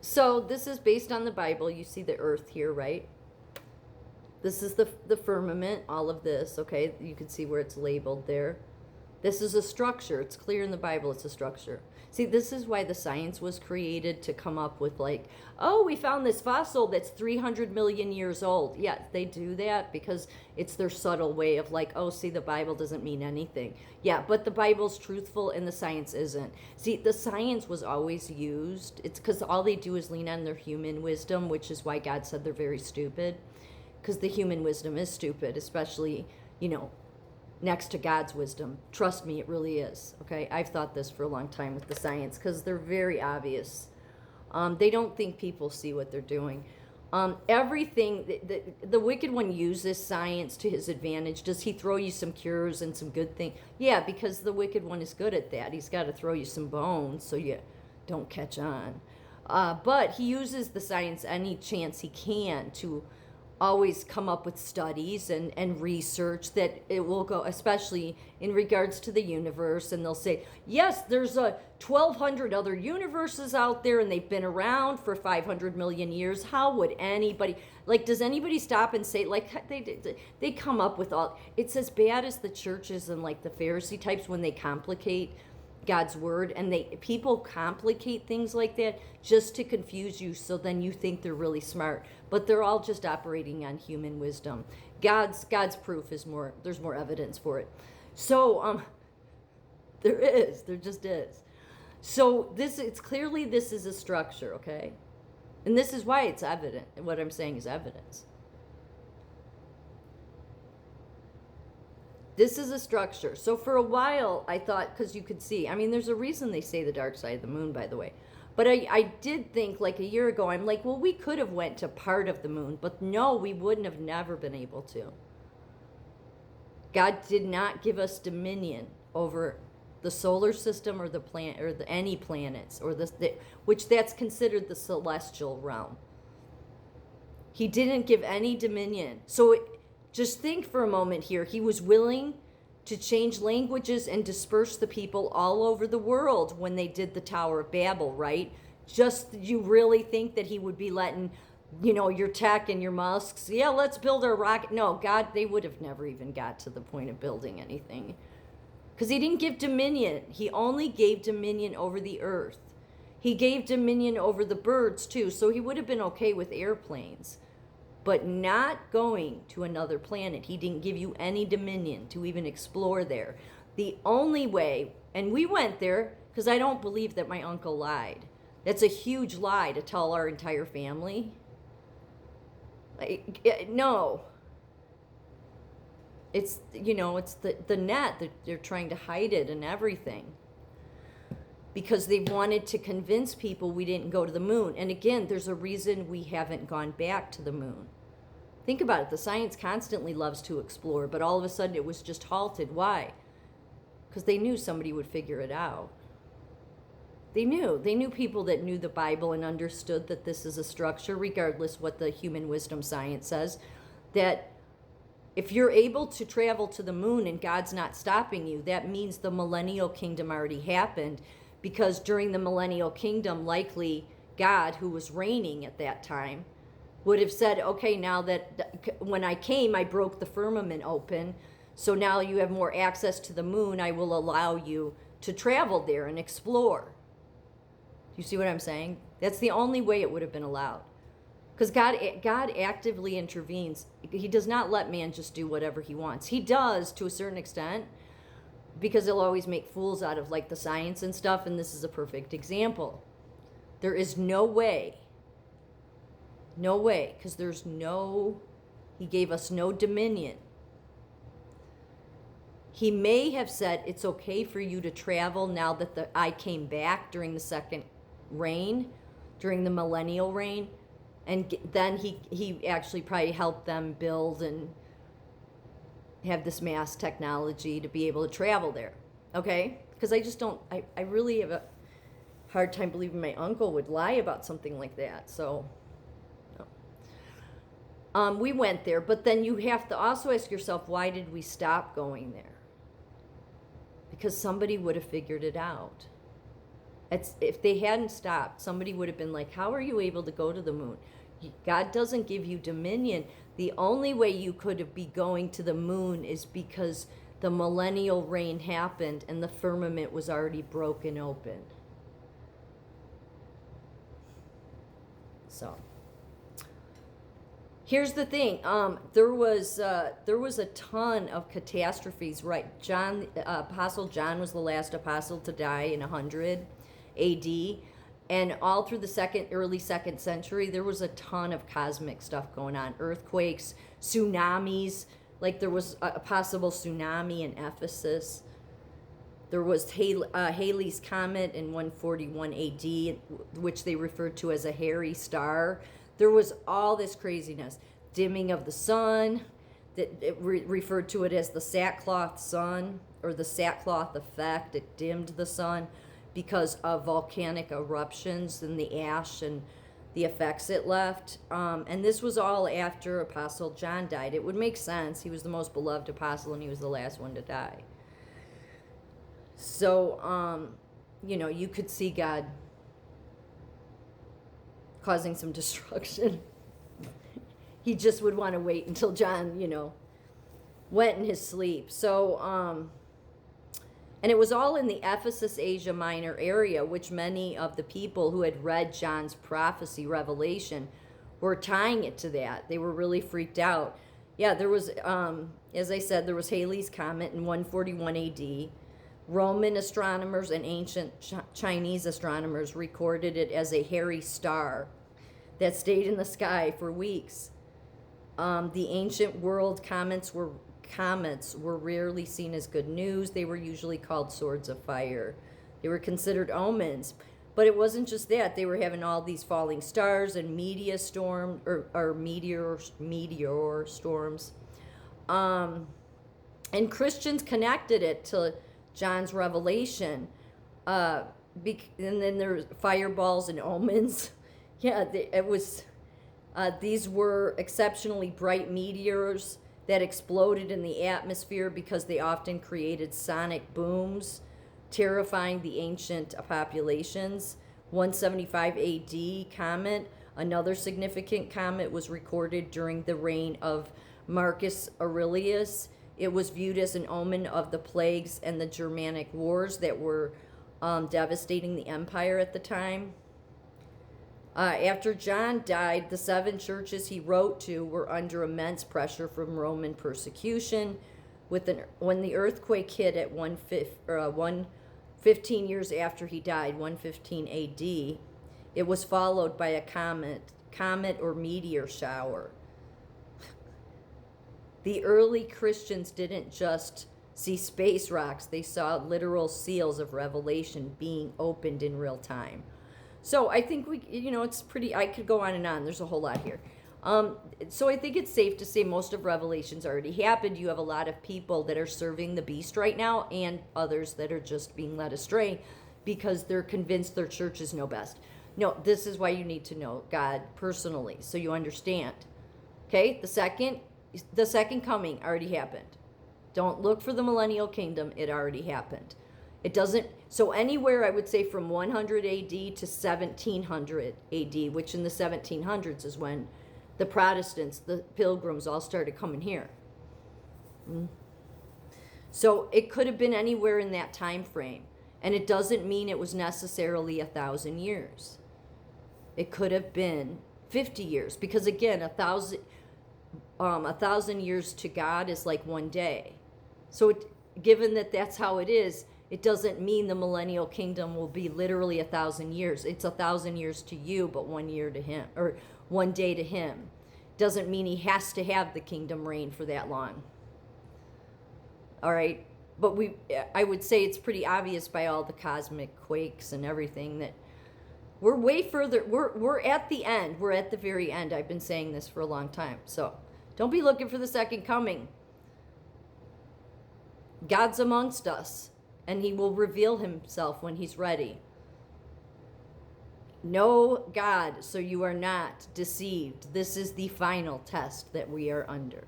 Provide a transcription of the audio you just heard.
So this is based on the Bible. You see the earth here, right? This is the firmament, all of this, okay? You can see where it's labeled there. This is a structure. It's clear in the Bible it's a structure. See, this is why the science was created, to come up with like, oh, we found this fossil that's 300 million years old. Yeah, they do that because it's their subtle way of like, oh, see, the Bible doesn't mean anything. Yeah, but the Bible's truthful and the science isn't. See, the science was always used. It's because all they do is lean on their human wisdom, which is why God said they're very stupid. Because the human wisdom is stupid, especially, next to God's wisdom. Trust me, it really is. Okay, I've thought this for a long time with the science because they're very obvious. They don't think people see what they're doing. Everything, the wicked one uses science to his advantage. Does he throw you some cures and some good things? Yeah, because the wicked one is good at that. He's got to throw you some bones so you don't catch on. But he uses the science any chance he can to always come up with studies and research that it will go, especially in regards to the universe, and they'll say, yes, there's 1,200 other universes out there and they've been around for 500 million years. How would anybody, like, does anybody stop and say, like, they come up with all, it's as bad as the churches and like the Pharisee types when they complicate God's word, and people complicate things like that just to confuse you, so then you think they're really smart, but they're all just operating on human wisdom. God's proof is more, there's more evidence for it. So there just is. So it's clearly this is a structure, okay? And this is why it's evident. What I'm saying is evidence. This is a structure. So for a while, I thought, because you could see, I mean, there's a reason they say the dark side of the moon, by the way. But I did think, like a year ago, I'm like, well, we could have went to part of the moon, but no, we wouldn't have never been able to. God did not give us dominion over the solar system or the planet or any planets or which that's considered the celestial realm. He didn't give any dominion. So just think for a moment here. He was willing to change languages and disperse the people all over the world when they did the Tower of Babel, right? Just, you really think that he would be letting, your tech and your Musks, yeah, let's build our rocket. No, God, they would have never even got to the point of building anything. Because he didn't give dominion. He only gave dominion over the earth. He gave dominion over the birds too, so he would have been okay with airplanes. But not going to another planet. He didn't give you any dominion to even explore there. The only way, and we went there because I don't believe that my uncle lied. That's a huge lie to tell our entire family. No. It's, it's the net that they're trying to hide it and everything. Because they wanted to convince people we didn't go to the moon. And again, there's a reason we haven't gone back to the moon. Think about it. The science constantly loves to explore, but all of a sudden it was just halted. Why? Because they knew somebody would figure it out. They knew people that knew the Bible and understood that this is a structure, regardless what the human wisdom science says, that if you're able to travel to the moon and God's not stopping you, that means the millennial kingdom already happened, because during the millennial kingdom, likely God, who was reigning at that time, would have said, okay, now that when I came, I broke the firmament open, so now you have more access to the moon, I will allow you to travel there and explore. You see what I'm saying? That's the only way it would have been allowed. Because God actively intervenes. He does not let man just do whatever he wants. He does to a certain extent, because he'll always make fools out of like the science and stuff, and this is a perfect example. There is no way, because he gave us no dominion. He may have said it's okay for you to travel now that I came back during the second reign, during the millennial reign, and then he actually probably helped them build and have this mass technology to be able to travel there. Okay? Because I really have a hard time believing my uncle would lie about something like that. So we went there, but then you have to also ask yourself, why did we stop going there? Because somebody would have figured it out. If they hadn't stopped, somebody would have been like, how are you able to go to the moon? God doesn't give you dominion. The only way you could be going to the moon is because the millennial reign happened and the firmament was already broken open. So here's the thing. There was a ton of catastrophes. Right, Apostle John was the last apostle to die in 100 A.D. And all through the early second century, there was a ton of cosmic stuff going on. Earthquakes, tsunamis. Like there was a possible tsunami in Ephesus. There was Halley's Comet in 141 AD, which they referred to as a hairy star. There was all this craziness. Dimming of the sun, that it referred to it as the sackcloth sun, or the sackcloth effect. It dimmed the sun because of volcanic eruptions and the ash and the effects it left. And this was all after Apostle John died. It would make sense. He was the most beloved apostle and he was the last one to die. So, you could see God causing some destruction. He just would want to wait until John, went in his sleep. So, and it was all in the Ephesus, Asia Minor area, which many of the people who had read John's prophecy, Revelation, were tying it to that. They were really freaked out. Yeah, there was, as I said, there was Halley's Comet in 141 AD. Roman astronomers and ancient Chinese astronomers recorded it as a hairy star that stayed in the sky for weeks. The ancient world comets were rarely seen as good news. They were usually called swords of fire. They were considered omens. But it wasn't just that. They were having all these falling stars and meteor storms. And Christians connected it to John's revelation. And then there's fireballs and omens. Yeah, it was. These were exceptionally bright meteors that exploded in the atmosphere because they often created sonic booms, terrifying the ancient populations. 175 AD comet, another significant comet, was recorded during the reign of Marcus Aurelius. It was viewed as an omen of the plagues and the Germanic wars that were devastating the empire at the time. After John died, the 7 churches he wrote to were under immense pressure from Roman persecution. When the earthquake hit at 115 years after he died, 115 AD, it was followed by a comet or meteor shower. The early Christians didn't just see space rocks, they saw literal seals of Revelation being opened in real time. So I think it's pretty, I could go on and on. There's a whole lot here. So I think it's safe to say most of Revelation's already happened. You have a lot of people that are serving the beast right now and others that are just being led astray because they're convinced their churches know best. No, this is why you need to know God personally so you understand. Okay, the second coming already happened. Don't look for the millennial kingdom. It already happened. It doesn't, so anywhere I would say from 100 AD to 1700 AD, which in the 1700s is when the Protestants, the Pilgrims all started coming here. So it could have been anywhere in that time frame. And it doesn't mean it was necessarily 1,000 years. It could have been 50 years. Because again, 1,000 years to God is like one day. So given that that's how it is, it doesn't mean the millennial kingdom will be literally 1,000 years. It's 1,000 years to you, but 1 year to him, or 1 day to him. Doesn't mean he has to have the kingdom reign for that long. All right? But I would say it's pretty obvious by all the cosmic quakes and everything that we're way further. We're at the end. We're at the very end. I've been saying this for a long time. So don't be looking for the second coming. God's amongst us. And he will reveal himself when he's ready. Know God so you are not deceived. This is the final test that we are under.